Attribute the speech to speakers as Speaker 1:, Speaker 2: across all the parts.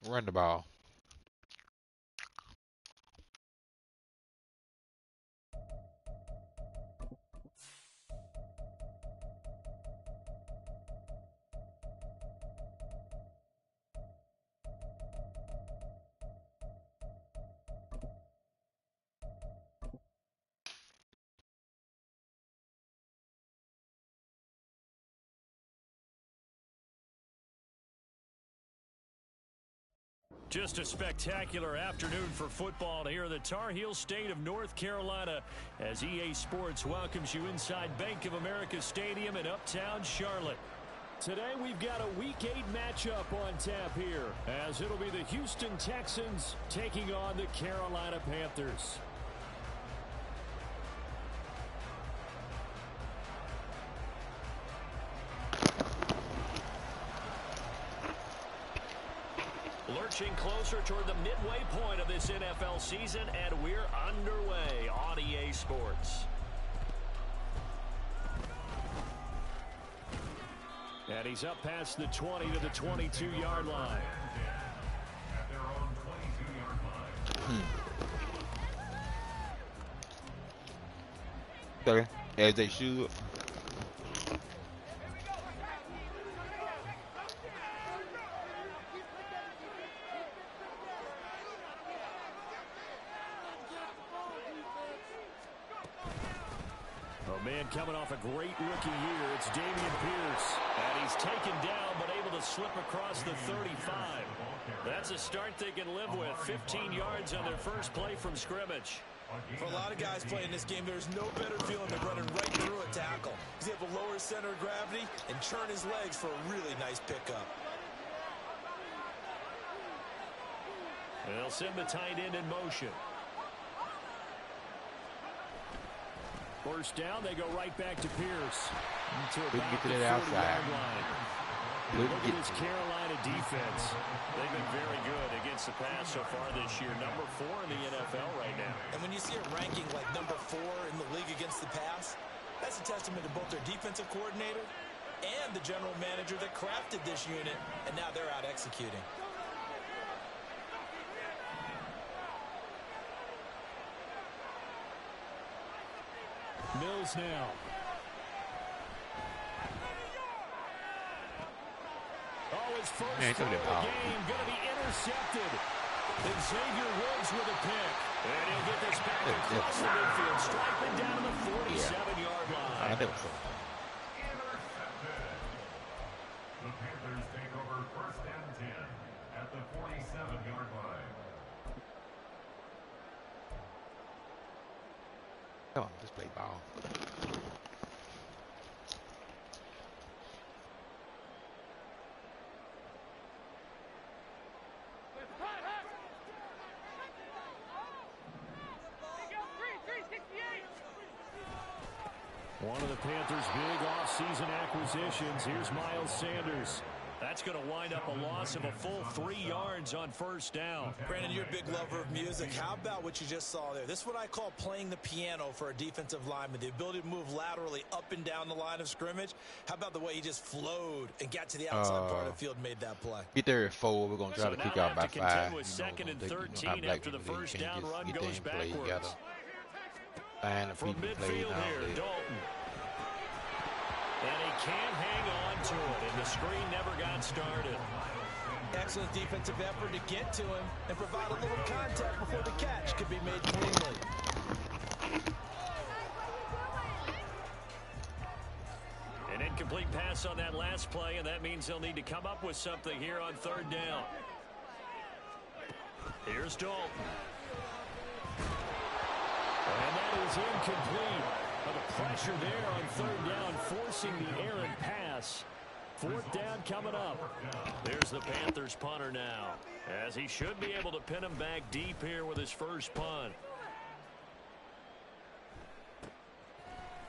Speaker 1: Run the ball.
Speaker 2: Just a spectacular afternoon for football here in the Tar Heel state of North Carolina as EA Sports welcomes you inside Bank of America Stadium in Uptown Charlotte. Today we've got a Week 8 matchup on tap here as it'll be the Houston Texans taking on the Carolina Panthers. Lurching closer toward the midway point of this NFL season, and we're underway on EA Sports. And he's up past the 20 to the 22-yard line.
Speaker 3: At their own 22-yard line.
Speaker 1: Okay, as they should.
Speaker 2: Man coming off a great rookie year, it's Dameon Pierce. And he's taken down but able to slip across the 35. That's a start they can live with. 15 yards on their first play from scrimmage.
Speaker 4: For a lot of guys playing this game, there's no better feeling than running right through a tackle. He's able to lower his center of gravity and churn his legs for a really nice pickup.
Speaker 2: They'll send the tight end in motion. First down, they go right back to Pierce.
Speaker 1: We can get to that outside.
Speaker 2: Look at this Carolina defense. They've been very good against the pass so far this year. Number 4 in the NFL right now.
Speaker 4: And when you see a ranking like number 4 in the league against the pass, that's a testament to both their defensive coordinator and the general manager that crafted this unit, and now they're out executing.
Speaker 2: Mills now. Oh, his first throw of the game going to be intercepted. And Xavier Woods with a pick. And he'll get this back across the midfield, striping down to the 47-yard line.
Speaker 1: I think so.
Speaker 3: The Panthers take over first and 10 at the 47-yard line.
Speaker 1: Come on, let's play ball.
Speaker 2: One of the Panthers' big offseason acquisitions. Here's Miles Sanders. That's going to wind up a loss of a full 3 yards on first down.
Speaker 4: Brandon, you're a big lover of music. How about what you just saw there? This is what I call playing the piano for a defensive lineman. The ability to move laterally up and down the line of scrimmage. How about the way he just flowed and got to the outside part of the field and made that play?
Speaker 1: Get there at 4. We're going to try to kick out by 5.
Speaker 2: With second and 13 after the first down run goes backwards. From midfield here, Dalton. And he can't hang on to it, and the screen never got started.
Speaker 4: Excellent defensive effort to get to him and provide a little contact before the catch could be made cleanly.
Speaker 2: An incomplete pass on that last play, and that means they'll need to come up with something here on third down. Here's Dalton. And that is incomplete. The pressure there on third down, forcing the errant pass. Fourth down coming up. There's the Panthers punter now, as he should be able to pin him back deep here with his first punt.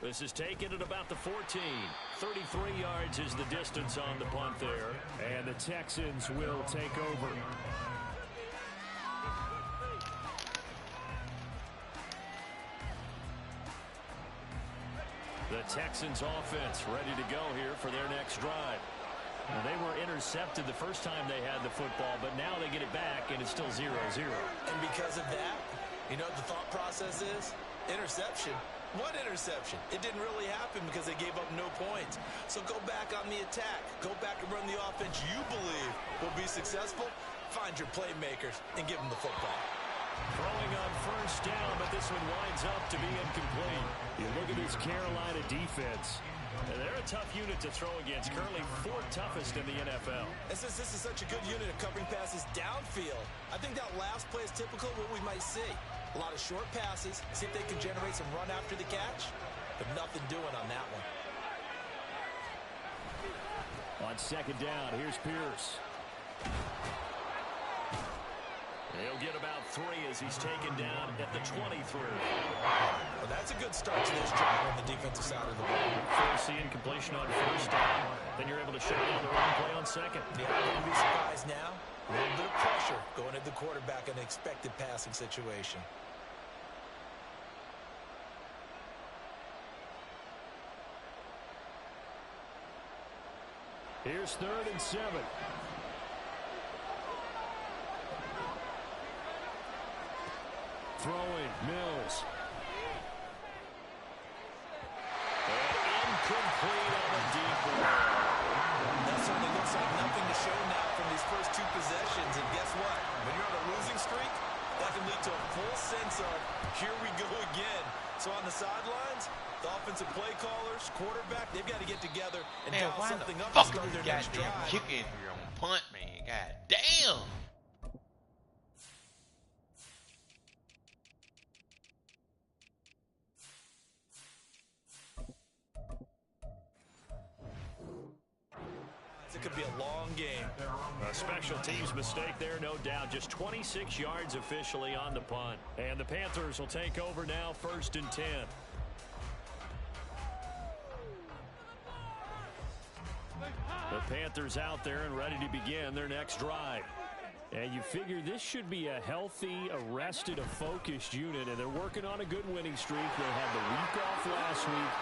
Speaker 2: This is taken at about the 14. 33 yards is the distance on the punt there. And the Texans will take over. The Texans offense ready to go here for their next drive. Well, they were intercepted the first time they had the football, but now they get it back, and it's still 0-0.
Speaker 4: And because of that, you know what the thought process is? Interception. What interception? It didn't really happen because they gave up no points. So go back on the attack. Go back and run the offense you believe will be successful. Find your playmakers and give them the football.
Speaker 2: Throwing on first down, but this one winds up to be incomplete. You look at this Carolina defense. And they're a tough unit to throw against. Currently 4th toughest in the NFL.
Speaker 4: And since this is such a good unit of covering passes downfield, I think that last play is typical of what we might see. A lot of short passes, see if they can generate some run after the catch, but nothing doing on that one.
Speaker 2: On second down, here's Pierce. He'll get about 3 as he's taken down at the 23.
Speaker 4: Well, that's a good start to this drive on the defensive side of the ball.
Speaker 2: Force the incompletion on first down. Then you're able to shut down the run play on second.
Speaker 4: Yeah, I wouldn't be surprised now. A little bit of pressure going at the quarterback in an expected passing situation.
Speaker 2: Here's 3rd and 7. Throwing, Mills. And incomplete on a deep ball.
Speaker 4: That certainly looks like nothing to show now from these first 2 possessions. And guess what? When you're on a losing streak, that can lead to a full sense of, here we go again. So on the sidelines, the offensive play callers, quarterback, they've got to get together and dial something up to start their next drive.
Speaker 1: Kick in here on punt, man. God damn.
Speaker 4: It could be a long game.
Speaker 2: A special teams mistake there, no doubt. Just 26 yards officially on the punt. And the Panthers will take over now, 1st and 10. The Panthers out there and ready to begin their next drive. And you figure this should be a healthy, arrested, a focused unit, and they're working on a good winning streak. They had the week off last week.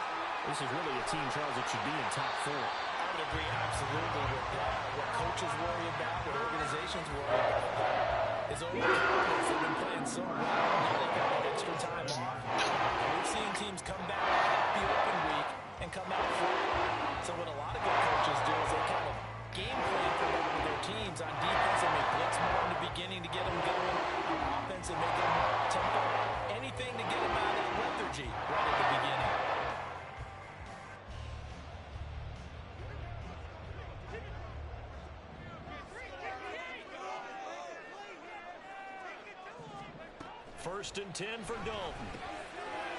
Speaker 2: This is really a team, Charles, that should be in top 4.
Speaker 4: I would agree absolutely with that. What coaches worry about, what organizations worry about, is overconfidence. They've been playing so well. Now they've got that extra time off. We've seen teams come back the open week and come out flat. So what a lot of good coaches do is they kind of game plan for their teams. On defense, they may blitz more in the beginning to get them going. On offense, they make them tempo. Anything to get them out of that lethargy right at the beginning.
Speaker 2: First and 10 for Dalton.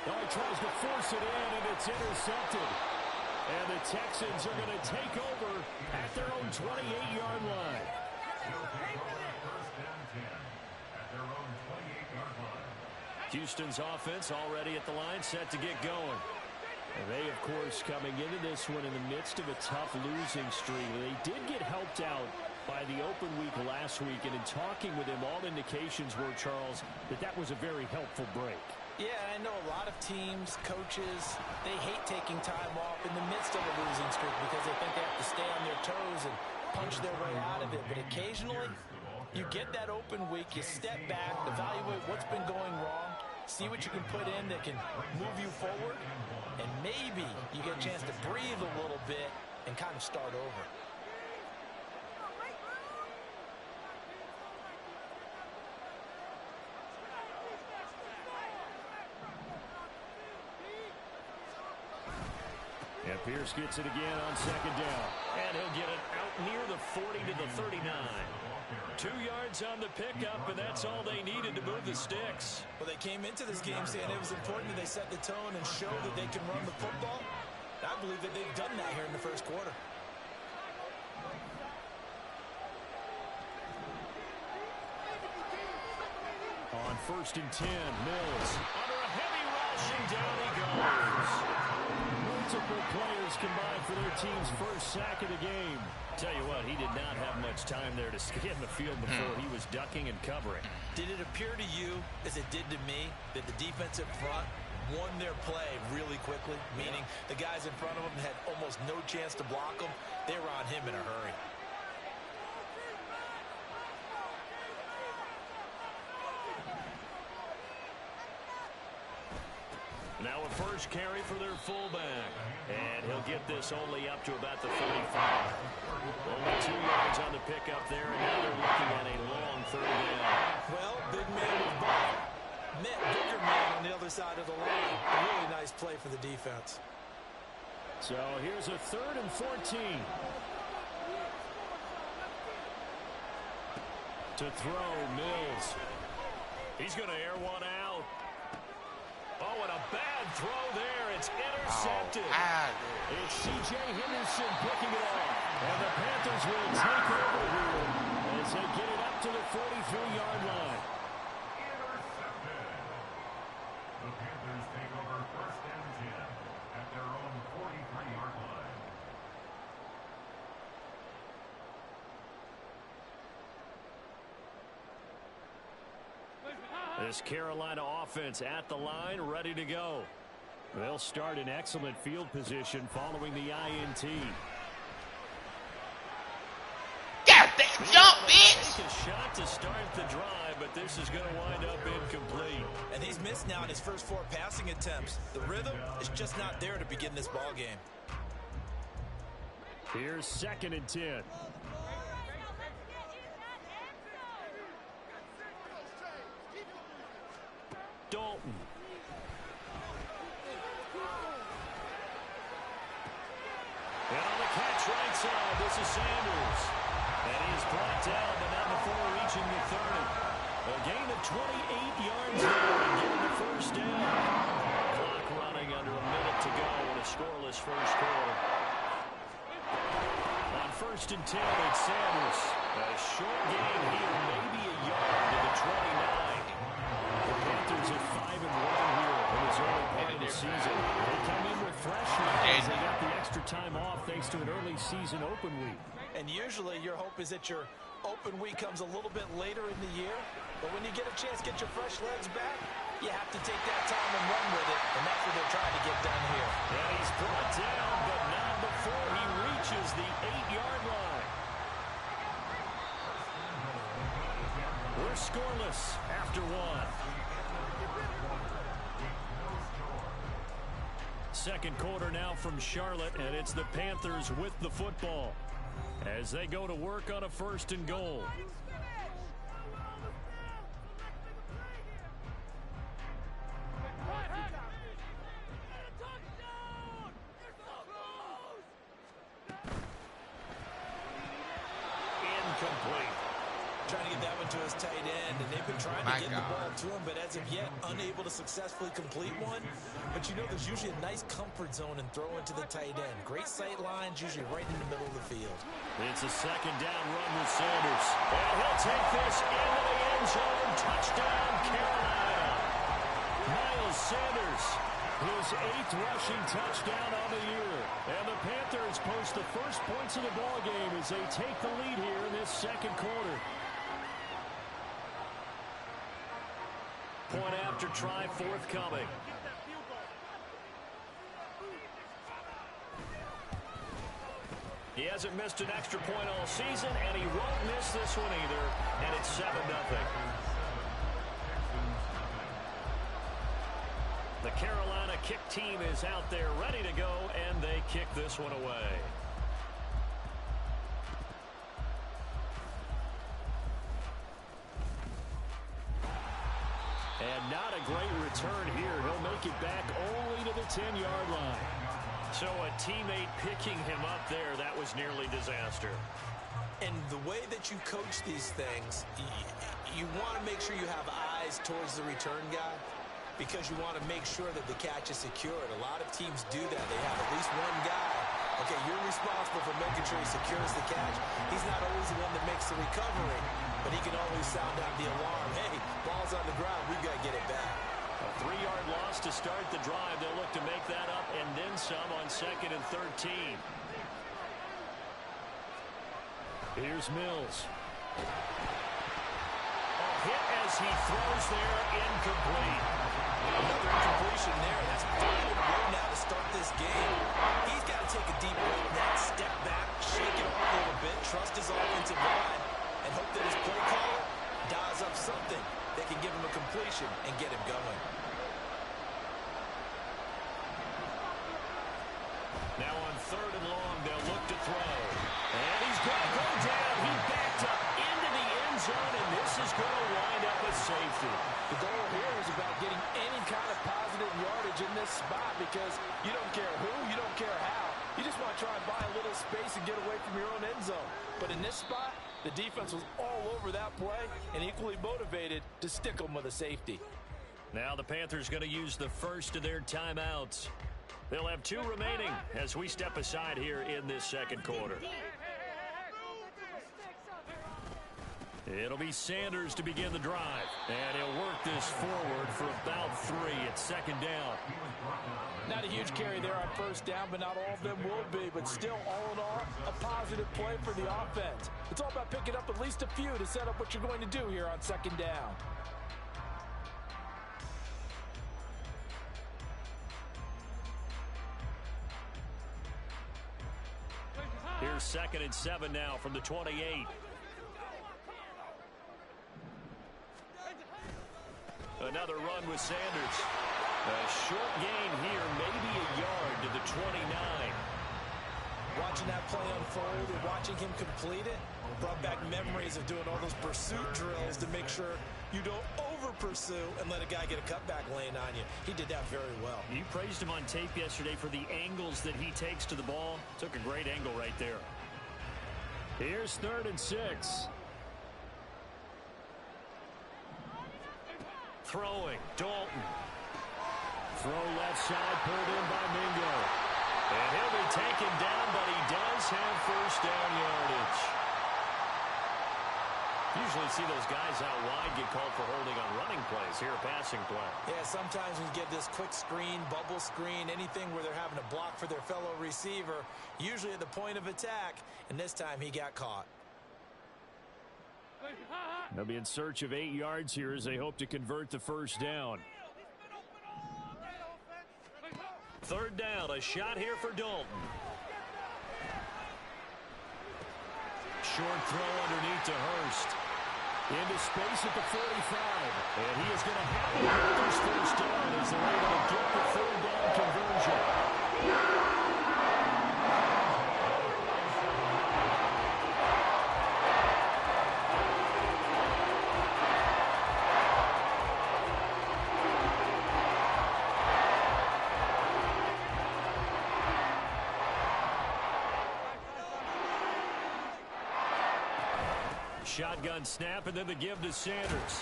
Speaker 2: Oh, he tries to force it in, and it's intercepted. And the Texans are going to take over at their own 28-yard line. Houston's offense already at the line, set to get going. And they, of course, coming into this one in the midst of a tough losing streak. They did get helped out by the open week last week, and in talking with him, all indications were, Charles, that was a very helpful break.
Speaker 4: Yeah, I know a lot of teams, coaches, they hate taking time off in the midst of a losing streak because they think they have to stay on their toes and punch their way out of it. But occasionally, you get that open week, you step back, evaluate what's been going wrong, see what you can put in that can move you forward, and maybe you get a chance to breathe a little bit and kind of start over.
Speaker 2: And Pierce gets it again on second down. And he'll get it out near the 40 to the 39. 2 yards on the pickup, and that's all they needed to move the sticks.
Speaker 4: Well, they came into this game saying it was important that they set the tone and show that they can run the football. I believe that they've done that here in the first quarter.
Speaker 2: On first and 10, Mills under a heavy rush, and down he goes. Multiple players combined for their team's first sack of the game. Tell you what, he did not have much time there to scan the field before he was ducking and covering.
Speaker 4: Did it appear to you, as it did to me, that the defensive front won their play really quickly, meaning the guys in front of them had almost no chance to block them. They were on him in a hurry.
Speaker 2: Now a first carry for their fullback. And he'll get this only up to about the 45. Only 2 yards on the pickup there, and now they're looking at a long third down.
Speaker 4: Well, big man with ball met bigger man on the other side of the line. A really nice play for the defense.
Speaker 2: So here's a 3rd and 14. To throw, Mills. He's going to air one out. Oh, and a bad throw there. It's intercepted. It's C.J. Henderson picking it off. And the Panthers will take over here as they get it up to the 43-yard line.
Speaker 3: Intercepted. The Panthers take over 1st and 10 at their own 43-yard line.
Speaker 2: This Carolina offense at the line, ready to go. They'll start in excellent field position following the INT.
Speaker 1: Goddamn jump, bitch!
Speaker 2: Take a shot to start the drive, but this is going to wind up incomplete.
Speaker 4: And he's missed now in his first 4 passing attempts. The rhythm is just not there to begin this ball game.
Speaker 2: Here's 2nd and 10. Dalton. And on the catch right side, this is Sanders. And he's brought down, but not before reaching the 30. A gain of 28 yards there and getting the first down. Clock running under a minute to go in a scoreless first quarter. On 1st and 10, it's Sanders. A short gain here, maybe a yard to the 29. The Panthers are 5-1 here in this early part of the season. They come in with fresh minds. They got the extra time off thanks to an early season open week.
Speaker 4: And usually your hope is that your open week comes a little bit later in the year. But when you get a chance to get your fresh legs back, you have to take that time and run with it. And that's what they're trying to get done here.
Speaker 2: And he's brought down, but not before he reaches the 8-yard line. We're scoreless after 1. Second quarter now from Charlotte, and it's the Panthers with the football as they go to work on a 1st and goal. Incomplete.
Speaker 4: Trying to get that one to his tight end, and they've been trying to get the ball to him, but as of yet, unable to successfully complete one. But you know there's usually a nice comfort zone in throwing to the tight end. Great sight lines, usually right in the middle of the field.
Speaker 2: It's a 2nd down run with Sanders. And he'll take this into the end zone. Touchdown, Carolina. Miles Sanders, his 8th rushing touchdown on the year. And the Panthers post the first points of the ballgame as they take the lead here in this second quarter. Point after try forthcoming. He hasn't missed an extra point all season, and he won't miss this one either. And it's 7-0. The Carolina kick team is out there ready to go, and they kick this one away. And not a great return here. He'll make it back only to the 10-yard line. So a teammate picking him up there, that was nearly disaster.
Speaker 4: And the way that you coach these things, you want to make sure you have eyes towards the return guy because you want to make sure that the catch is secured. A lot of teams do that. They have at least one guy. Okay, you're responsible for making sure he secures the catch. He's not always the one that makes the recovery, but he can always sound out the alarm. Hey, ball's on the ground. We've got to get it back.
Speaker 2: A 3-yard loss to start the drive. They'll look to make that up and then some on 2nd and 13. Here's Mills. A hit as he throws there, incomplete.
Speaker 4: Another incompletion there. him going.
Speaker 2: Now on 3rd and long, they'll look to throw. And he's going to go down. He backed up into the end zone, and this is going to wind up a safety.
Speaker 5: The goal here is about getting any kind of positive yardage in this spot because you don't care who, you don't care how. You just want to try and buy a little space and get away from your own end zone. But in this spot, the defense was all over that play and equally motivated to stick them with a safety.
Speaker 2: Now the Panthers going to use the first of their timeouts. They'll have 2 remaining as we step aside here in this second quarter. It'll be Sanders to begin the drive. And he'll work this forward for about 3 at 2nd down.
Speaker 5: Not a huge carry there on 1st down, but not all of them will be. But still, all in all, a positive play for the offense. It's all about picking up at least a few to set up what you're going to do here on 2nd down.
Speaker 2: Here's 2nd and 7 now from the 28. Another run with Sanders. A short gain here, maybe a yard to the 29.
Speaker 4: Watching that play unfold and watching him complete it brought back memories of doing all those pursuit drills to make sure you don't over-pursue and let a guy get a cutback lane on you. He did that very well.
Speaker 2: You praised him on tape yesterday for the angles that he takes to the ball. Took a great angle right there. Here's 3rd and 6. Throwing, Dalton. Throw left side, pulled in by Mingo. And he'll be taken down, but he does have 1st down yardage. Usually see those guys out wide get called for holding on running plays. Here, a passing play.
Speaker 4: Yeah, sometimes we get this quick screen, bubble screen, anything where they're having to block for their fellow receiver, usually at the point of attack, and this time he got caught.
Speaker 2: They'll be in search of 8 yards here as they hope to convert the 1st down. 3rd down, a shot here for Dalton. Short throw underneath to Hurst. Into space at the 45. And he is going to have the Panthers 1st down as they're able to get the 3rd down conversion. Shotgun snap, and then the give to Sanders.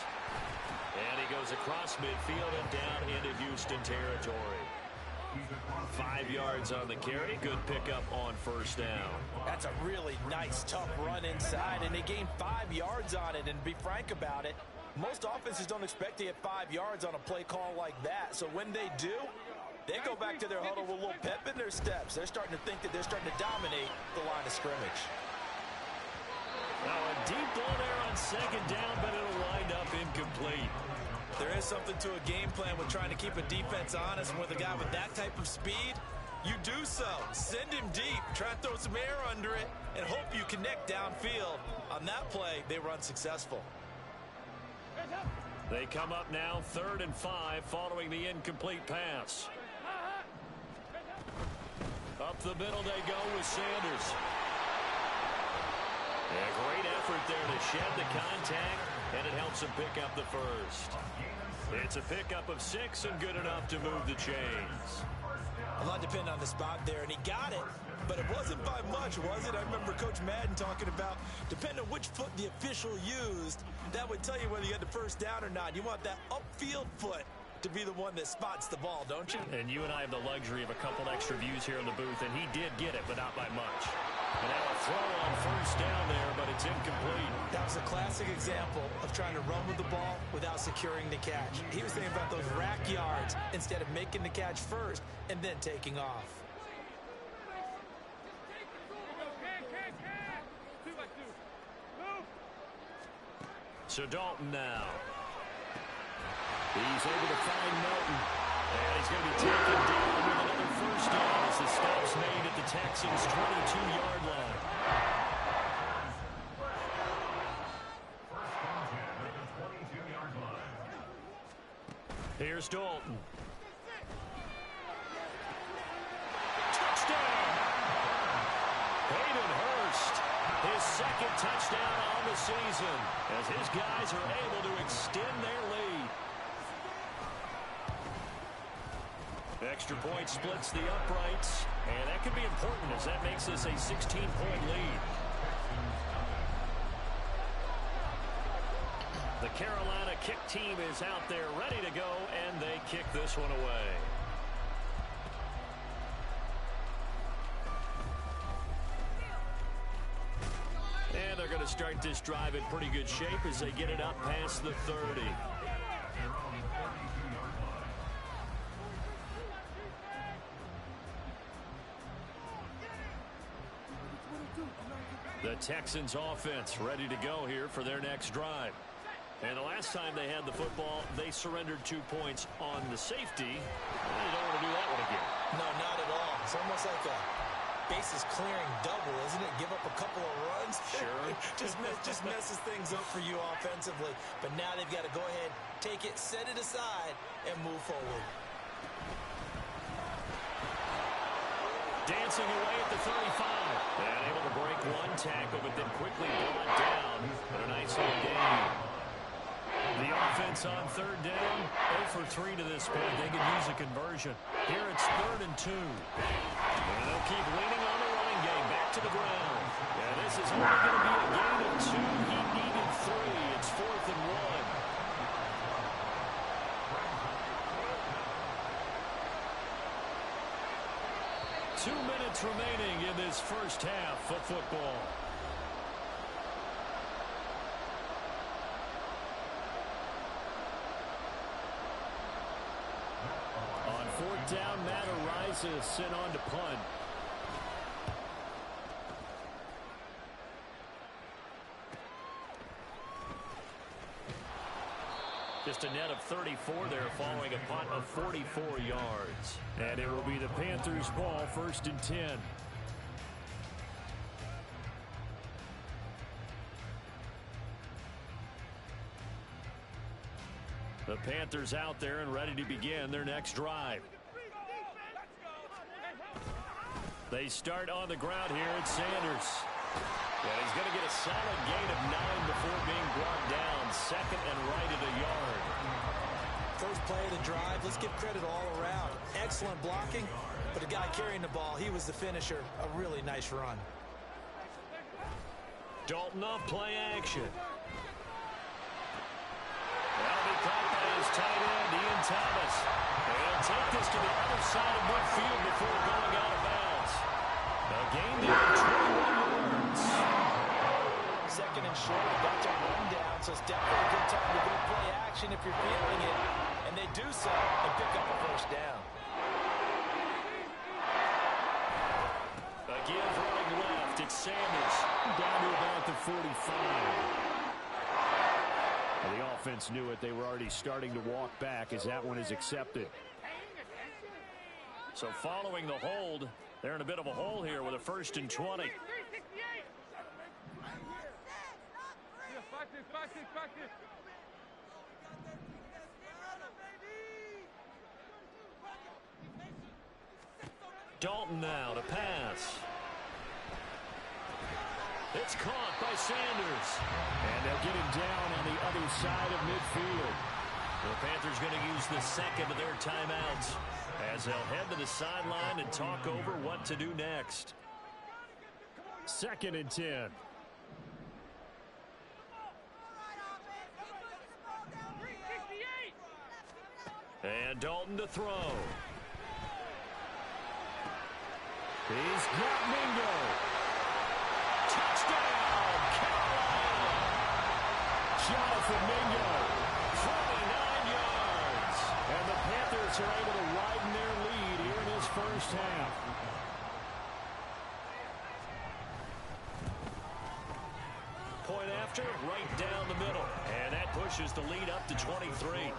Speaker 2: And he goes across midfield and down into Houston territory. 5 yards on the carry. Good pickup on 1st down.
Speaker 5: That's a really nice, tough run inside, and they gained 5 yards on it. And to be frank about it, most offenses don't expect to get 5 yards on a play call like that. So when they do, they go back to their huddle with a little pep in their steps. They're starting to think that they're starting to dominate the line of scrimmage.
Speaker 2: Now a deep ball there on 2nd down, but it'll wind up incomplete.
Speaker 4: There is something to a game plan with trying to keep a defense honest. And with a guy with that type of speed, you do so. Send him deep, try to throw some air under it, and hope you connect downfield. On that play, they were unsuccessful.
Speaker 2: They come up now 3rd and 5 following the incomplete pass. Up the middle they go with Sanders. A great effort there to shed the contact, and it helps him pick up the 1st. It's a pickup of 6 and good enough to move the chains.
Speaker 4: A lot depended on the spot there, and he got it, but it wasn't by much, was it? I remember Coach Madden talking about, depending on which foot the official used, that would tell you whether you had the 1st down or not. You want that upfield foot to be the one that spots the ball, don't you?
Speaker 2: And you and I have the luxury of a couple extra views here in the booth, and he did get it, but not by much. And now a throw on 1st down there, but it's incomplete.
Speaker 4: That was a classic example of trying to run with the ball without securing the catch. He was thinking about those rack yards instead of making the catch first and then taking off.
Speaker 2: So Dalton now. He's able to find Melton. And he's going to be taken down with another 1st down as the stop's made at the Texans' 22-yard line. Here's Dalton. Touchdown! Hayden Hurst, his second touchdown on the season, as his guys are able to extend their lead. Extra point splits the uprights, and that could be important as that makes this a 16-point lead. The Carolina kick team is out there ready to go, and they kick this one away. And they're going to start this drive in pretty good shape as they get it up past the 30. The Texans offense ready to go here for their next drive. And the last time they had the football, they surrendered 2 points on the safety. They don't want to do that one again.
Speaker 4: No, not at all. It's almost like a bases clearing double, isn't it? Give up a couple of runs.
Speaker 2: Sure.
Speaker 4: just messes things up for you offensively. But now they've got to go ahead, take it, set it aside, and move forward.
Speaker 2: Dancing away at the 35. And able to break one tackle, but then quickly brought down. But a nice little gain. The offense on third down, 0 for 3 to this point. They could use a conversion. Here it's 3rd and 2. And they'll keep leaning on the running game. Back to the ground. And this is only going to be a gain of 2. He needed 3. It's 4th and 1. Two minutes remaining in this first half of football. On 4th down, Matt Ariza sent on to punt. Just a net of 34 there following a punt of 44 yards. And it will be the Panthers' ball, 1st and 10. The Panthers out there and ready to begin their next drive. They start on the ground here at Sanders. And he's going to get a solid gain of 9 before being brought down. 2nd and right at a yard.
Speaker 4: First play of the drive, let's give credit all around. Excellent blocking, but the guy carrying the ball, he was the finisher. A really nice run.
Speaker 2: Dalton off play action. That'll be caught by his tight end, Ian Thomas. He'll take this to the other side of midfield before going out of bounds. A gain there of 21 yards.
Speaker 5: 2nd and short, that's a run down, so it's definitely a good time to go play action if you're feeling it. And they do so and pick up a 1st down.
Speaker 2: A give running left. It's Sanders down to about the 45. Well, the offense knew it. They were already starting to walk back as that one is accepted. So following the hold, they're in a bit of a hole here with a 1st and 20. Dalton now to pass. It's caught by Sanders. And they'll get him down on the other side of midfield. The Panthers going to use the 2nd of their timeouts as they'll head to the sideline and talk over what to do next. 2nd and 10. And Dalton to throw. He's got Mingo. Touchdown, Carolina. Jonathan Mingo, 29 yards. And the Panthers are able to widen their lead here in this first half. Point after, right down the middle. And that pushes the lead up to 23.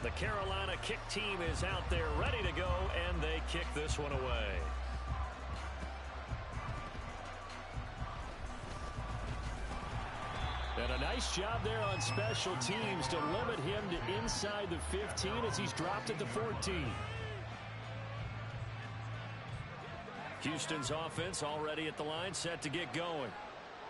Speaker 2: The Carolina kick team is out there ready to go, and they kick this one away. And a nice job there on special teams to limit him to inside the 15 as he's dropped at the 14. Houston's offense already at the line, set to get going.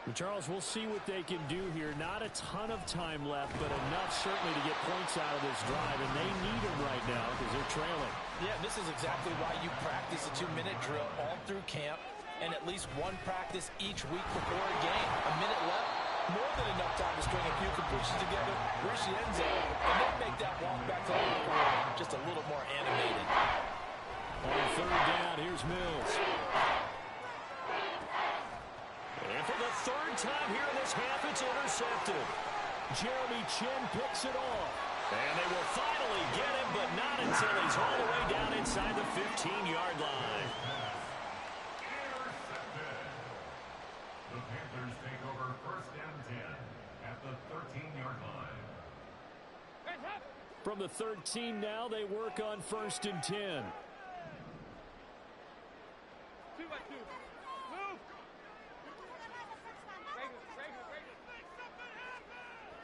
Speaker 2: And Charles, we'll see what they can do here. Not a ton of time left, but enough certainly to get points out of this drive, and they need them right now because they're trailing.
Speaker 5: Yeah, this is exactly why you practice a 2-minute drill all through camp and at least one practice each week before a game. A minute left, more than enough time to string a few completions together, reach the end zone, and then make that walk back to the locker room just a little more animated.
Speaker 2: On third down, here's Mills. And for the third time here in this half, it's intercepted. Jeremy Chin picks it off. And they will finally get him, but not until he's all the way down inside the 15-yard line.
Speaker 3: Intercepted. The Panthers take over first and 10 at the 13-yard line.
Speaker 2: From the 13 now, they work on first and 10.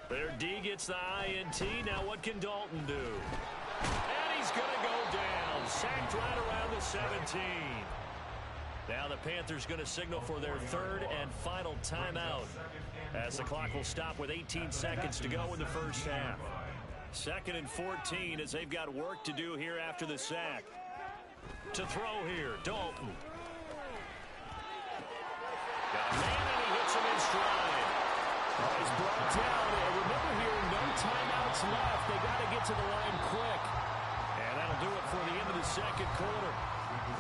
Speaker 2: Their D gets the INT. Now what can Dalton do? And he's going to go down. Sacked right around the 17. Now the Panthers going to signal for their third and final timeout, as the clock will stop with 18 seconds to go in the first half. Second and 14 as they've got work to do here after the sack. To throw here, Dalton. Got a man and he hits him in stride. He's brought down, and remember here, no timeouts left. They got to get to the line quick. And that'll do it for the end of the second quarter.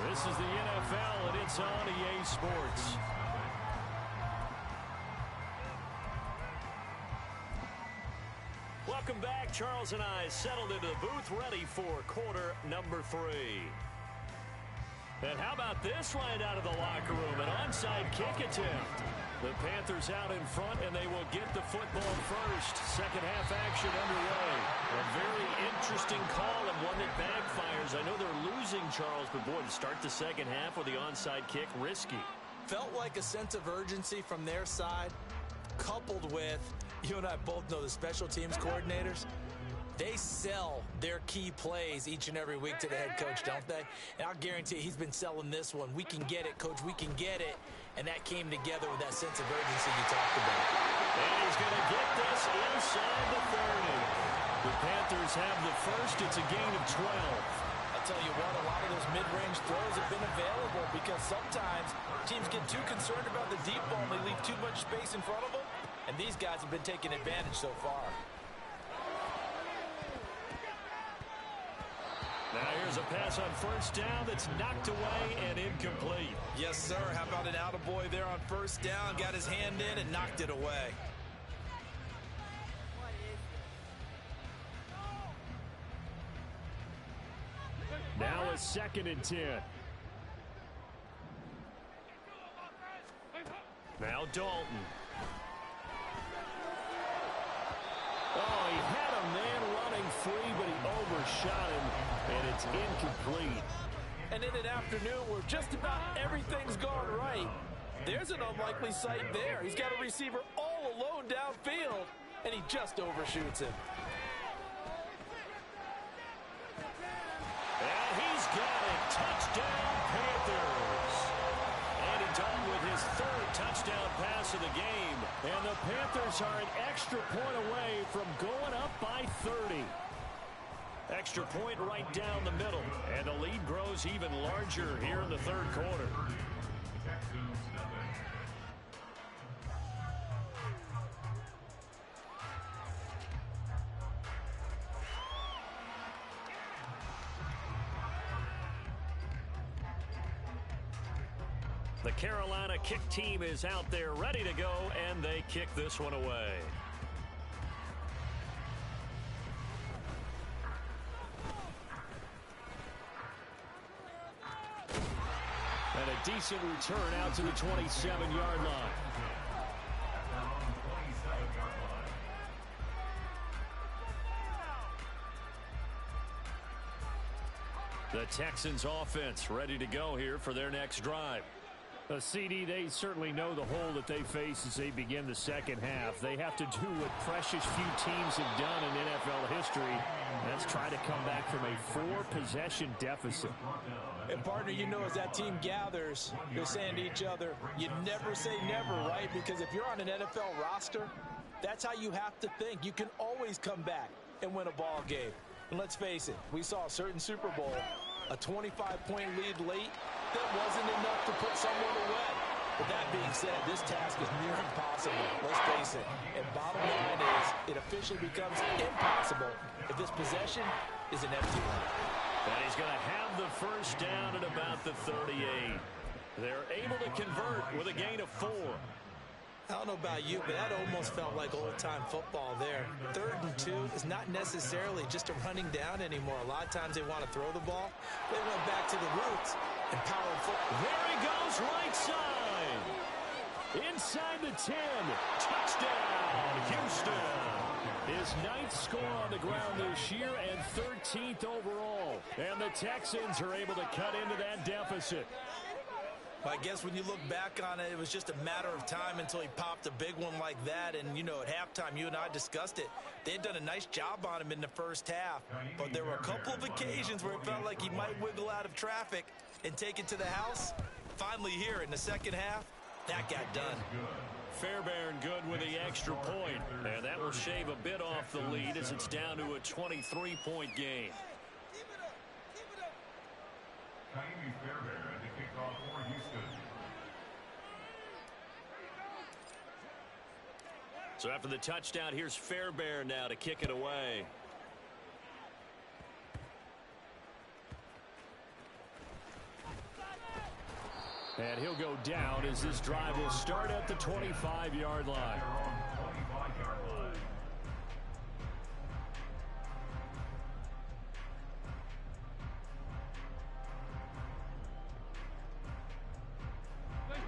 Speaker 2: This is the NFL, and it's on EA Sports. Welcome back. Charles and I settled into the booth, ready for quarter number 3. And how about this right out of the locker room? An onside kick attempt. The Panthers out in front, and they will get the football first. Second half action underway. A very interesting call and one that backfires. I know they're losing, Charles, but boy, to start the second half with the onside kick, risky.
Speaker 4: Felt like a sense of urgency from their side, coupled with, you and I both know the special teams coordinators. They sell their key plays each and every week to the head coach, don't they? And I'll guarantee he's been selling this one. We can get it, coach. We can get it. And that came together with that sense of urgency you talked about.
Speaker 2: And he's going to get this inside the 30. The Panthers have the first. It's a gain of 12.
Speaker 5: I'll tell you what, a lot of those mid-range throws have been available because sometimes teams get too concerned about the deep ball and they leave too much space in front of them. And these guys have been taking advantage so far.
Speaker 2: Now here's a pass on first down that's knocked away and incomplete.
Speaker 4: Yes, sir. How about an attaboy there on first down? Got his hand in and knocked it away.
Speaker 2: Now a second and 10. Now Dalton. Oh, he had a man running free, but he overshot him, and it's incomplete.
Speaker 5: And in an afternoon where just about everything's gone right, there's an unlikely sight there. He's got a receiver all alone downfield, and he just overshoots him.
Speaker 2: And he's got it. Touchdown, Panthers. Andy Dalton with his third touchdown pass of the game. And the Panthers are an extra point away from going up by 30. Extra point right down the middle. And the lead grows even larger here in the third quarter. The Carolina kick team is out there ready to go, and they kick this one away. And a decent return out to the 27-yard line. The Texans offense ready to go here for their next drive. CD, they certainly know the hole that they face as they begin the second half. They have to do what precious few teams have done in NFL history. That's try to come back from a 4-possession deficit.
Speaker 5: And, partner, you know, as that team gathers, they're saying to each other, you never say never, right? Because if you're on an NFL roster, that's how you have to think. You can always come back and win a ball game. And let's face it, we saw a certain Super Bowl, a 25-point lead late, that wasn't enough to put someone away. But that being said, this task is near impossible. Let's face it. And bottom line is, it officially becomes impossible if this possession is an empty one.
Speaker 2: And he's going to have the first down at about the 38. They're able to convert with a gain of 4.
Speaker 5: I don't know about you, but that almost felt like old-time football there. 3rd and 2 is not necessarily just a running down anymore. A lot of times they want to throw the ball. They went back to the roots and powered football.
Speaker 2: There he goes, right side. Inside the 10. Touchdown, Houston. His 9th score on the ground this year and 13th overall. And the Texans are able to cut into that deficit.
Speaker 5: I guess when you look back on it, it was just a matter of time until he popped a big one like that. And, you know, at halftime, you and I discussed it. They had done a nice job on him in the first half. But there were a couple of occasions where it felt like he might wiggle out of traffic and take it to the house. Finally here in the second half, that got done.
Speaker 2: Fairbairn good with the extra point. And that will shave a bit off the lead as it's down to a 23-point game.
Speaker 3: Fairbairn to kick off for Houston.
Speaker 2: So after the touchdown, here's Fairbairn now to kick it away. And he'll go down as this drive will start at the 25-yard line.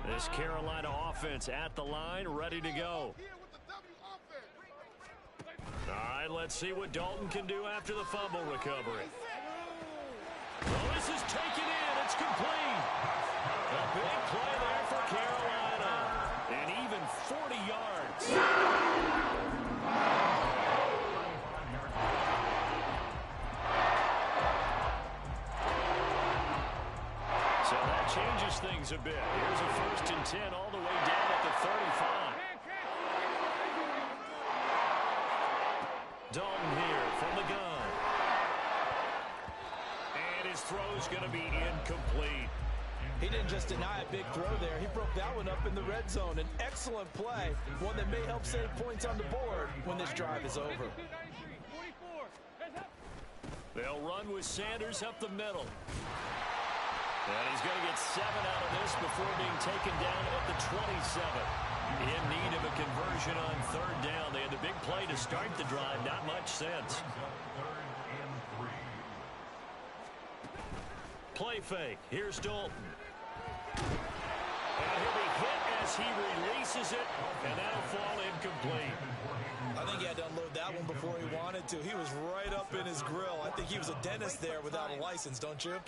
Speaker 2: This Carolina offense at the line, ready to go. All right, let's see what Dalton can do after the fumble recovery. Oh, this is taken in. It's complete. A big play there for Carolina. And even 40 yards. So that changes things a bit. Here's a 1st and 10 all the way down at the 35. Dalton here from the gun. And his throw's going to be incomplete.
Speaker 5: He didn't just deny a big throw there. He broke that one up in the red zone. An excellent play, one that may help save points on the board when this drive is over.
Speaker 2: They'll run with Sanders up the middle. And he's going to get 7 out of this before being taken down at the 27. In need of a conversion on 3rd down. They had the big play to start the drive. Not much sense. Play fake. Here's Dalton. And he'll be hit as he releases it, and that'll fall incomplete.
Speaker 5: I think he had to unload that one before he wanted to. He was right up in his grill. I think he was a dentist there without a license, don't you?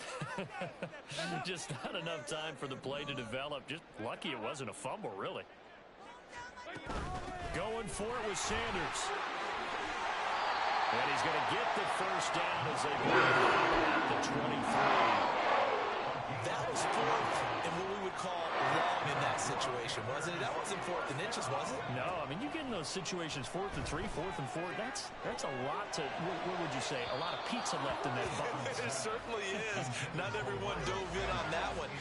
Speaker 2: Just not enough time for the play to develop. Just lucky it wasn't a fumble, really. Going for it with Sanders. And he's going to get the first down as they go at the 23.
Speaker 5: That was 4th and what we would call long in that situation, wasn't it? That wasn't 4th and inches, was it?
Speaker 2: No, I mean, you get in those situations 4th and 3, 4th and 4. That's a lot to, what would you say, a lot of pizza left in that bun.
Speaker 5: It certainly is. Not everyone dove in on that one.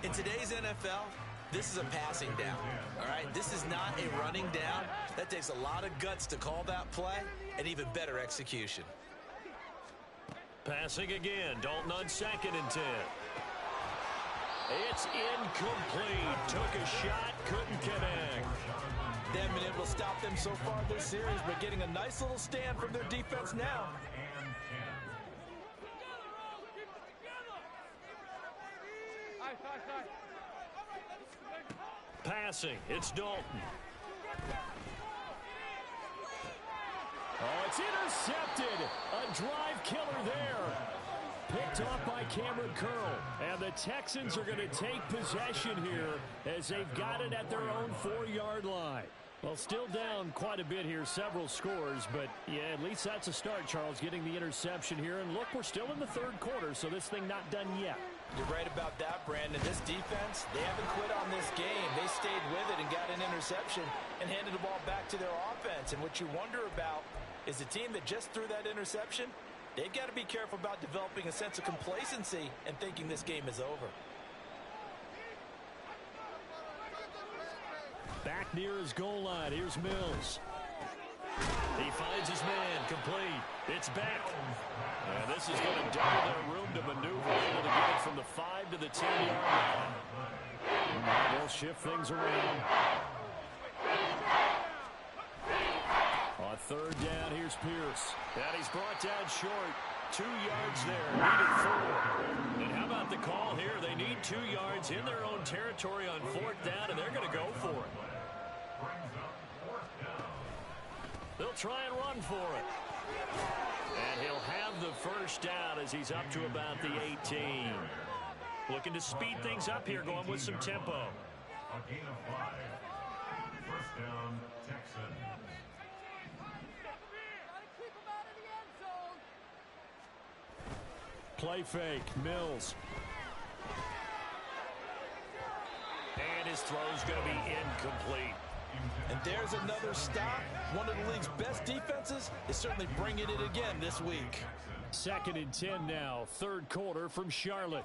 Speaker 5: In today's NFL, this is a passing down, all right? This is not a running down. That takes a lot of guts to call that play and even better execution.
Speaker 2: Passing again. Dalton on 2nd and 10. It's incomplete. Took a shot, couldn't connect.
Speaker 5: They haven't been able to stop them so far this series, but getting a nice little stand from their defense now.
Speaker 2: Passing. It's Dalton. Oh, it's intercepted. A drive killer there. picked off by Cameron Curl. And the Texans are going to take possession here as they've got it at their own 4-yard line. Well, still down quite a bit here, several scores, but yeah, at least that's a start, Charles, getting the interception here. And look, we're still in the third quarter, so this thing not done yet.
Speaker 5: You're right about that, Brandon. This defense, they haven't quit on this game. They stayed with it and got an interception and handed the ball back to their offense. And what you wonder about is the team that just threw that interception, they've got to be careful about developing a sense of complacency and thinking this game is over.
Speaker 2: Back near his goal line. Here's Mills. He finds his man. Complete. It's back. And this is going to double their room to maneuver. Able to get it from the 5 to the 10-yard line. Now they'll shift things around. On third down, here's Pierce. And he's brought down short. 2 yards there. Needed 4. And how about the call here? They need 2 yards in their own territory on fourth down, and they're going to go for it. They'll try and run for it. And he'll have the first down as he's up to about the 18. Looking to speed things up here, going with some tempo.
Speaker 3: A gain of 5. First down, Texans.
Speaker 2: Play fake. Mills. And his throw's going to be incomplete.
Speaker 5: And there's another stop. One of the league's best defenses is certainly bringing it again this week.
Speaker 2: 2nd and 10 now. Third quarter from Charlotte.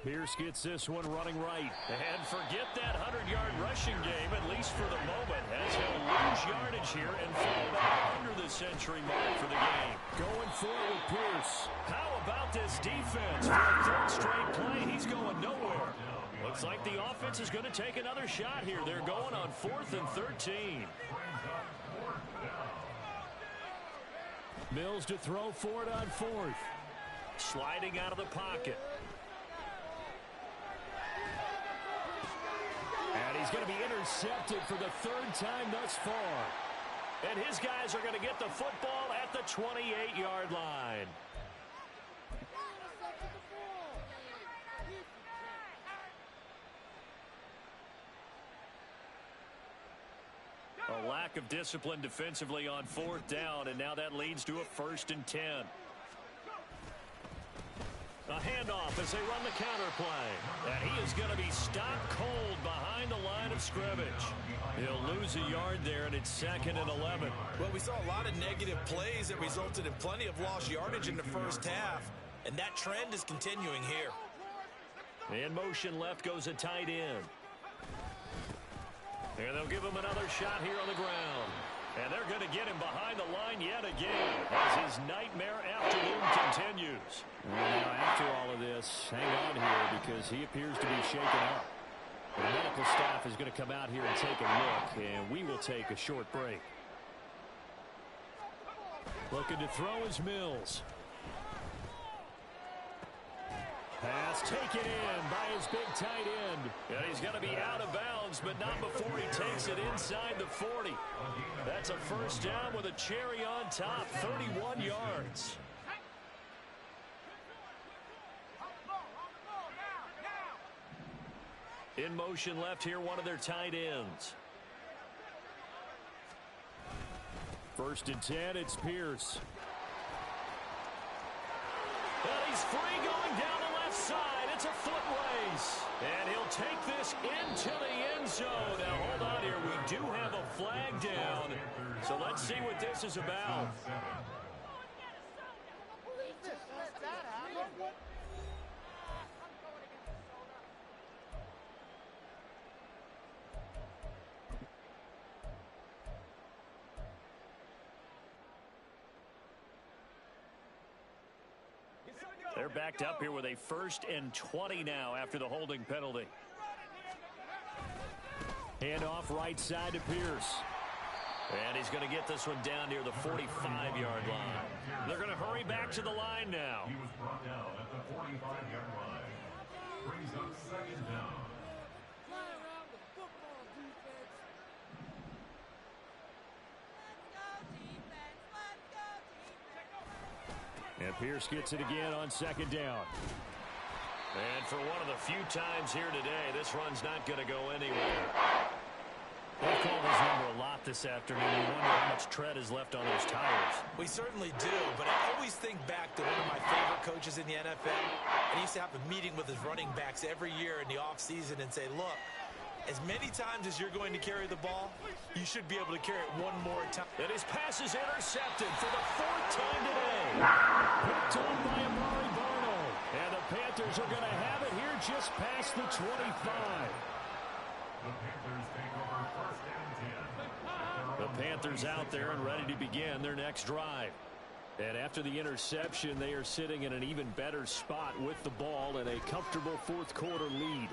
Speaker 2: Pierce gets this one running right. And forget that 100-yard rushing game, at least for the moment, as he'll lose yardage here and fall back under the century mark for the game. Going forward, Pierce. How about this defense? For a third straight play, he's going nowhere. Looks like the offense is going to take another shot here. They're going on 4th and 13. Mills to throw for it on 4th. Sliding out of the pocket. And he's going to be intercepted for the 3rd time thus far. And his guys are going to get the football at the 28-yard line. A lack of discipline defensively on 4th down, and now that leads to a 1st and 10. A handoff as they run the counter play. And he is going to be stopped cold behind the line of scrimmage. He'll lose a yard there, and it's 2nd and 11.
Speaker 5: Well, we saw a lot of negative plays that resulted in plenty of lost yardage in the first half, and that trend is continuing here.
Speaker 2: In motion left goes a tight end. And they'll give him another shot here on the ground. And they're going to get him behind the line yet again as his nightmare afternoon continues. Well, now, after all of this, hang on here because he appears to be shaken up. The medical staff is going to come out here and take a look, and we will take a short break. Looking to throw is Mills. Pass taken in by his big tight end. And he's going to be out of bounds, but not before he takes it inside the 40. That's a first down with a cherry on top, 31 yards. In motion left here, one of their tight ends. 1st and 10, it's Pierce. And he's free going down the left side. It's a foot race. And he'll take this into the end zone. Now, hold on here. We do have a flag down. So let's see what this is about. They're backed up here with a 1st and 20 now after the holding penalty. Handoff right side to Pierce. And he's going to get this one down near the 45-yard line. They're going to hurry back to the line now.
Speaker 3: He was brought down at the 45-yard line. Brings up 2nd down.
Speaker 2: And Pierce gets it again on second down. And for one of the few times here today, this run's not going to go anywhere. They've called his number a lot this afternoon. You wonder how much tread is left on those tires.
Speaker 4: We certainly do, but I always think back to one of my favorite coaches in the NFL. And he used to have a meeting with his running backs every year in the offseason and say, look, as many times as you're going to carry the ball, you should be able to carry it one more time.
Speaker 2: And his pass is intercepted for the fourth time today. Picked up by Amari Barno. And the Panthers are going to have it here just past the 25.
Speaker 3: The Panthers take over first and 10.
Speaker 2: The Panthers out there and ready to begin their next drive. And after the interception, they are sitting in an even better spot with the ball and a comfortable fourth quarter lead.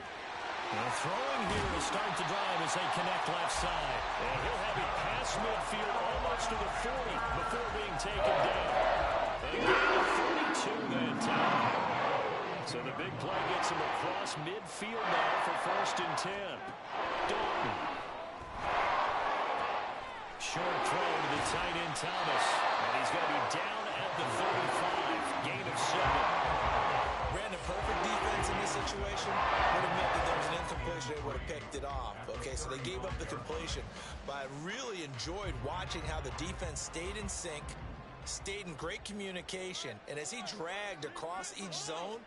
Speaker 2: Now throwing here to start the drive as they connect left side. And he'll have it past midfield almost to the 40 before being taken down. A gain of 42 that time. So the big play gets him across midfield now for first and 10. Dalton. Short throw to the tight end Thomas. And he's going to be down at the 35. Gain of 7.
Speaker 4: Ran a perfect defense in this situation. Would have meant that there was an incompletion. They would have picked it off. Okay, so they gave up the completion. But I really enjoyed watching how the defense stayed in sync, stayed in great communication. And as he dragged across each zone,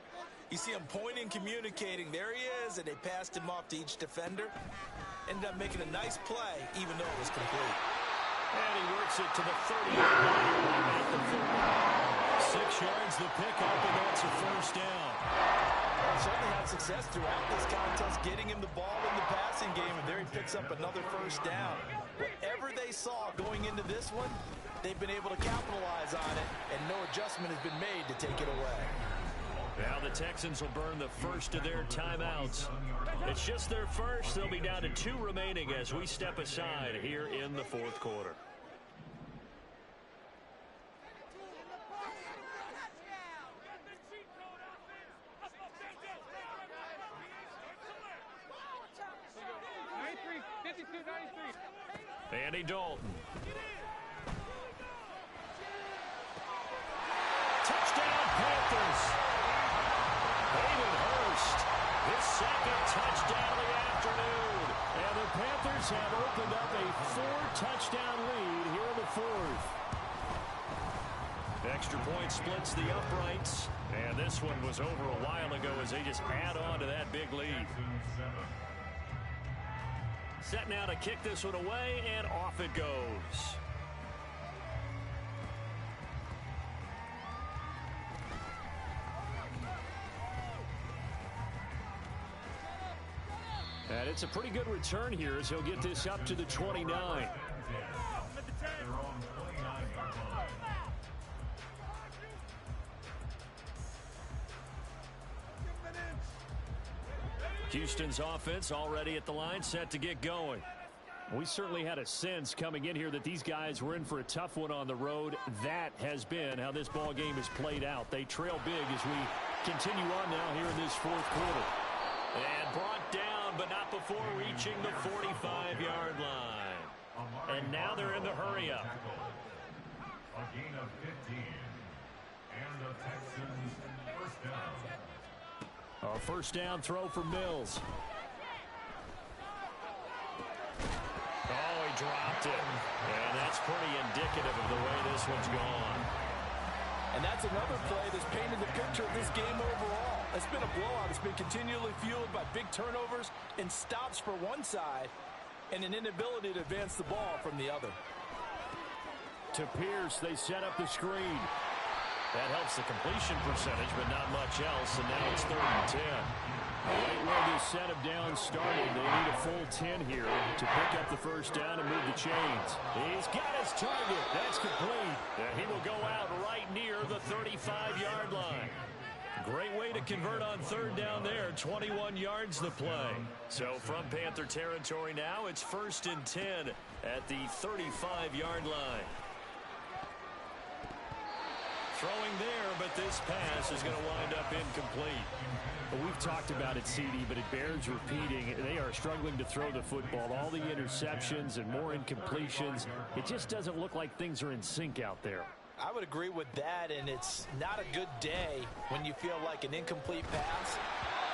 Speaker 4: you see him pointing, communicating. There he is, and they passed him off to each defender. Ended up making a nice play, even though it was complete.
Speaker 2: And he works it to the 30-yard line at the 40. 6 yards the pickup, and that's a first down.
Speaker 5: Well, certainly had success throughout this contest, getting him the ball in the passing game, and there he picks up another first down. Whatever they saw going into this one, they've been able to capitalize on it, and no adjustment has been made to take it away.
Speaker 2: Now the Texans will burn the first of their timeouts. It's just their first. They'll be down to 2 remaining as we step aside here in the fourth quarter. Andy Dalton. Touchdown Panthers. Hayden Hurst, his second touchdown of the afternoon. And the Panthers have opened up a 4-touchdown lead here in the fourth. Extra point splits the uprights. And this one was over a while ago as they just add on to that big lead. Set now to kick this one away, and off it goes. And it's a pretty good return here as he'll get this up to the 29. Houston's offense already at the line, set to get going. We certainly had a sense coming in here that these guys were in for a tough one on the road. That has been how this ball game has played out. They trail big as we continue on now here in this fourth quarter. And brought down, but not before reaching the 45-yard line. And now they're in the hurry-up.
Speaker 3: A gain of 15. And the Texans first down.
Speaker 2: A first down throw for Mills. Oh, he dropped it. And that's pretty indicative of the way this one's gone.
Speaker 5: And that's another play that's painted the picture of this game overall. It's been a blowout. It's been continually fueled by big turnovers and stops for one side and an inability to advance the ball from the other.
Speaker 2: To Pierce, they set up the screen. That helps the completion percentage, but not much else, and now it's 3rd and 10. Right where this set of downs started, they need a full 10 here to pick up the first down and move the chains. He's got his target. That's complete. He will go out right near the 35-yard line. Great way to convert on 3rd down there. 21 yards the play. So from Panther territory now, it's 1st and 10 at the 35-yard line. Throwing there, but this pass is going to wind up incomplete. Well, we've talked about it, CD, but it bears repeating. They are struggling to throw the football. All the interceptions and more incompletions. It just doesn't look like things are in sync out there.
Speaker 5: I would agree with that, and it's not a good day when you feel like an incomplete pass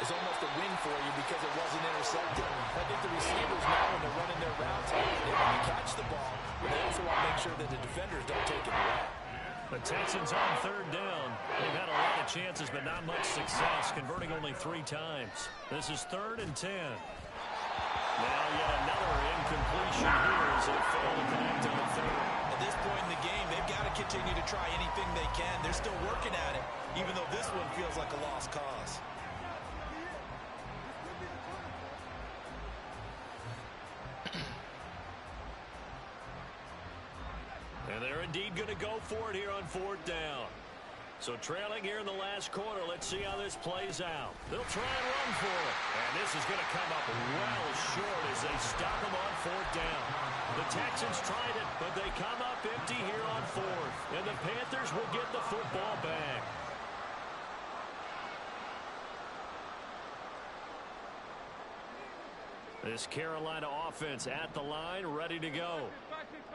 Speaker 5: is almost a win for you because it wasn't intercepted. I think the receivers now, when they're running their routes, they want to catch the ball, but they also want to make sure that the defenders don't take it away.
Speaker 2: The Texans on third down. They've had a lot of chances, but not much success, converting only 3 times. This is 3rd and 10. Now yet another incompletion here as they fail to connect on the third.
Speaker 5: At this point in the game, they've got to continue to try anything they can. They're still working at it, even though this one feels like a lost cause.
Speaker 2: And they're indeed going to go for it here on 4th down. So trailing here in the last quarter, let's see how this plays out. They'll try and run for it. And this is going to come up well short as they stop them on 4th down. The Texans tried it, but they come up empty here on 4th. And the Panthers will get the football back. This Carolina offense at the line, ready to go.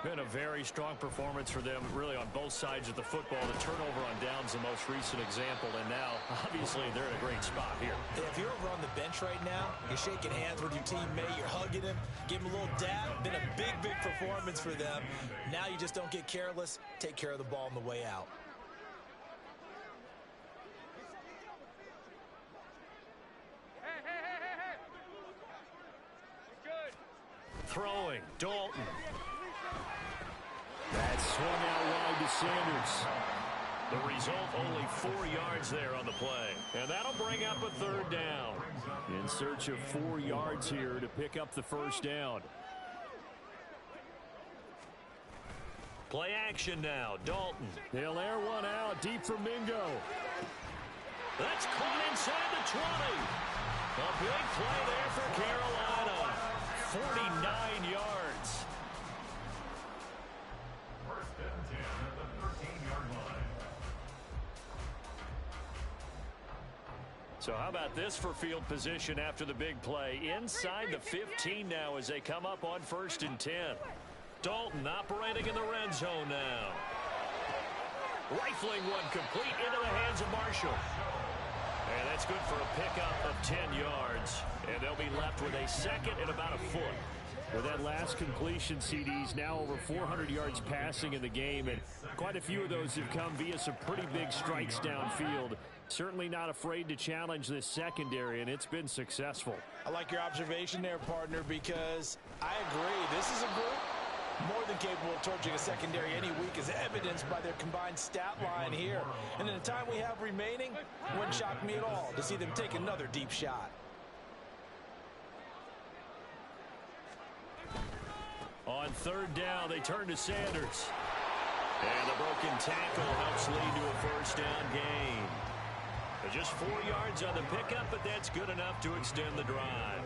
Speaker 2: Been a very strong performance for them, really, on both sides of the football. The turnover on downs, the most recent example, and now, obviously, they're in a great spot here.
Speaker 5: If you're over on the bench right now, you're shaking hands with your teammate, you're hugging him, give him a little dab. Been a big, big performance for them. Now you just don't get careless. Take care of the ball on the way out.
Speaker 2: Throwing, Dalton. That swung out wide to Sanders. The result, only 4 yards there on the play. And that'll bring up a 3rd down. In search of 4 yards here to pick up the 1st down. Play action now, Dalton. They'll air one out deep for Mingo. That's caught inside the 20. A big play there for Carolina. 49 yards.
Speaker 3: 1st and 10 at the 13-yard line.
Speaker 2: So how about this for field position after the big play? Inside the 15 now as they come up on 1st and 10. Dalton operating in the red zone now. Rifling one complete into the hands of Marshall. And that's good for a pickup of 10 yards. And they'll be left with a 2nd and about a foot. With that last completion, CDs now over 400 yards passing in the game. And quite a few of those have come via some pretty big strikes downfield. Certainly not afraid to challenge this secondary, and it's been successful.
Speaker 5: I like your observation there, partner, because I agree. This is a group more than capable of torching a secondary any week, as evidenced by their combined stat line here. And in the time we have remaining, it wouldn't shock me at all to see them take another deep shot.
Speaker 2: On 3rd down, they turn to Sanders. And the broken tackle helps lead to a 1st down gain. Just 4 yards on the pickup, but that's good enough to extend the drive.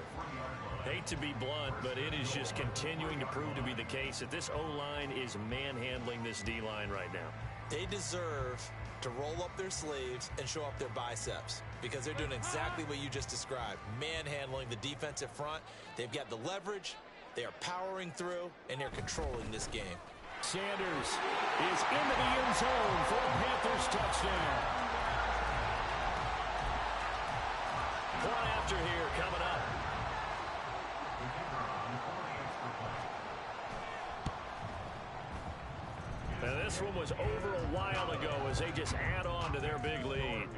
Speaker 2: Hate to be blunt, but it is just continuing to prove to be the case that this O-line is manhandling this D-line right now.
Speaker 5: They deserve to roll up their sleeves and show up their biceps because they're doing exactly what you just described, manhandling the defensive front. They've got the leverage, they are powering through, and they're controlling this game.
Speaker 2: Sanders is into the end zone for a Panthers touchdown. One after here coming up. And this one was over a while ago as they just add on to their big lead.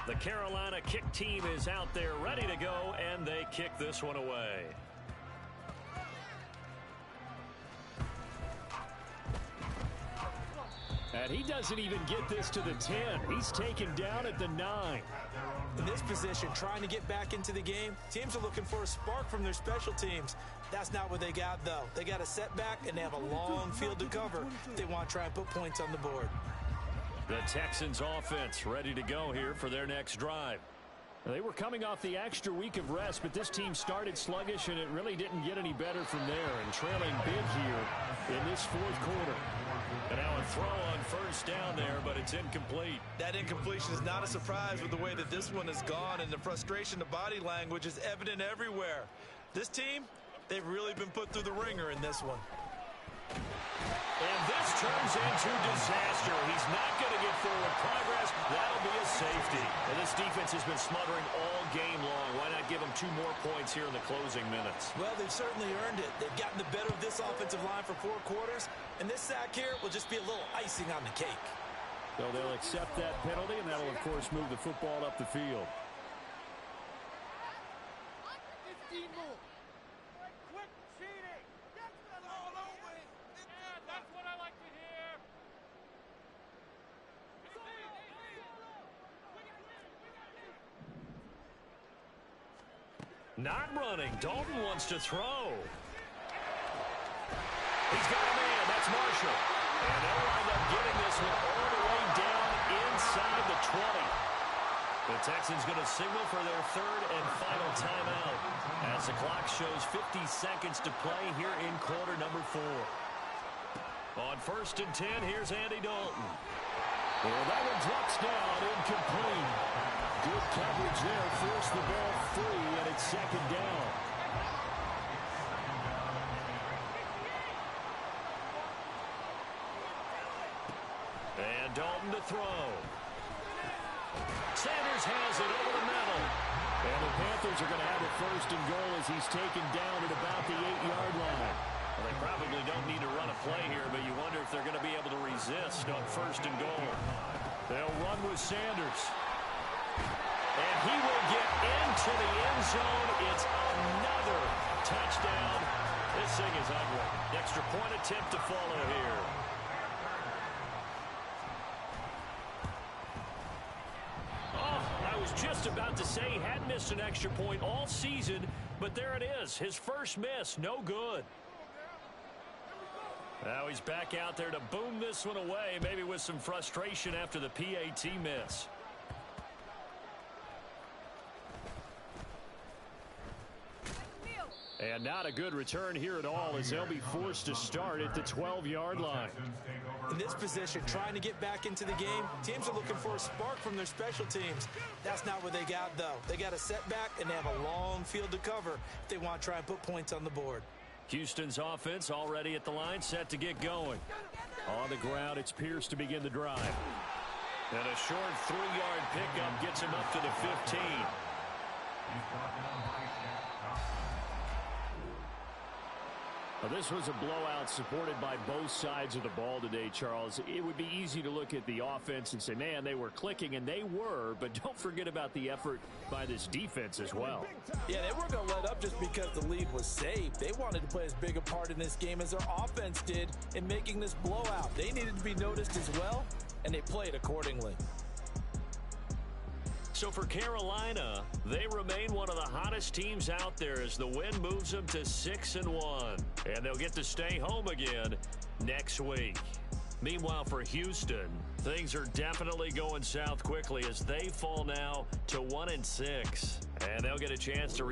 Speaker 2: The Carolina kick team is out there ready to go, and they kick this one away. And he doesn't even get this to the 10. He's taken down at the 9.
Speaker 5: In this position, trying to get back into the game, teams are looking for a spark from their special teams. That's not what they got, though. They got a setback, and they have a long field to cover if they want to try and put points on the board.
Speaker 2: The Texans offense ready to go here for their next drive. They were coming off the extra week of rest, but this team started sluggish, and it really didn't get any better from there, and trailing big here in this 4th quarter. And now a throw on 1st down there, but it's incomplete.
Speaker 5: That incompletion is not a surprise with the way that this one has gone, and the frustration, the body language is evident everywhere. This team,
Speaker 4: They've really been put through the ringer in this one.
Speaker 2: And this turns into disaster. He's not going to get forward progress. That'll be a safety. And this defense has been smothering all game long. Why not give them 2 more points here in the closing minutes?
Speaker 5: Well, they've certainly earned it. They've gotten the better of this offensive line for 4 quarters. And this sack here will just be a little icing on the cake.
Speaker 2: So they'll accept that penalty, and that'll, of course, move the football up the field.
Speaker 6: 15 more. Quit cheating. That's all over it. Yeah, that's what I like to hear.
Speaker 2: Not running. Dalton wants to throw. He's got a man. That's Marshall. And they'll wind up getting this one all the way down inside the 20. The Texans going to signal for their 3rd and final timeout as the clock shows 50 seconds to play here in quarter number 4. On 1st and 10, here's Andy Dalton. Well, that one drops down incomplete. Good coverage there. Forced the ball free, and it's 2nd down. And Dalton to throw. Sanders has it over the middle. And the Panthers are going to have a 1st and goal as he's taken down at about the 8-yard line. Well, they probably don't need to run a play here, but you wonder if they're going to be able to resist on 1st and goal. They'll run with Sanders. And he will get into the end zone. It's another touchdown. This thing is ugly. Extra point attempt to follow here. I was just about to say he hadn't missed an extra point all season, but there it is. His first miss, no good. Now he's back out there to boom this one away, maybe with some frustration after the PAT miss. And not a good return here at all as they'll be forced to start at the 12-yard line.
Speaker 5: In this position, trying to get back into the game, teams are looking for a spark from their special teams. That's not what they got, though. They got a setback, and they have a long field to cover if they want to try and put points on the board.
Speaker 2: Houston's offense already at the line, set to get going. On the ground, it's Pierce to begin the drive. And a short 3-yard pickup gets him up to the 15. Well, this was a blowout supported by both sides of the ball today, Charles. It would be easy to look at the offense and say, man, they were clicking, and they were, but don't forget about the effort by this defense as well.
Speaker 5: Yeah, they weren't going to let up just because the lead was saved. They wanted to play as big a part in this game as their offense did in making this blowout. They needed to be noticed as well, and they played accordingly.
Speaker 2: So for Carolina, they remain one of the hottest teams out there as the win moves them to 6-1. And they'll get to stay home again next week. Meanwhile, for Houston, things are definitely going south quickly as they fall now to 1-6. And they'll get a chance to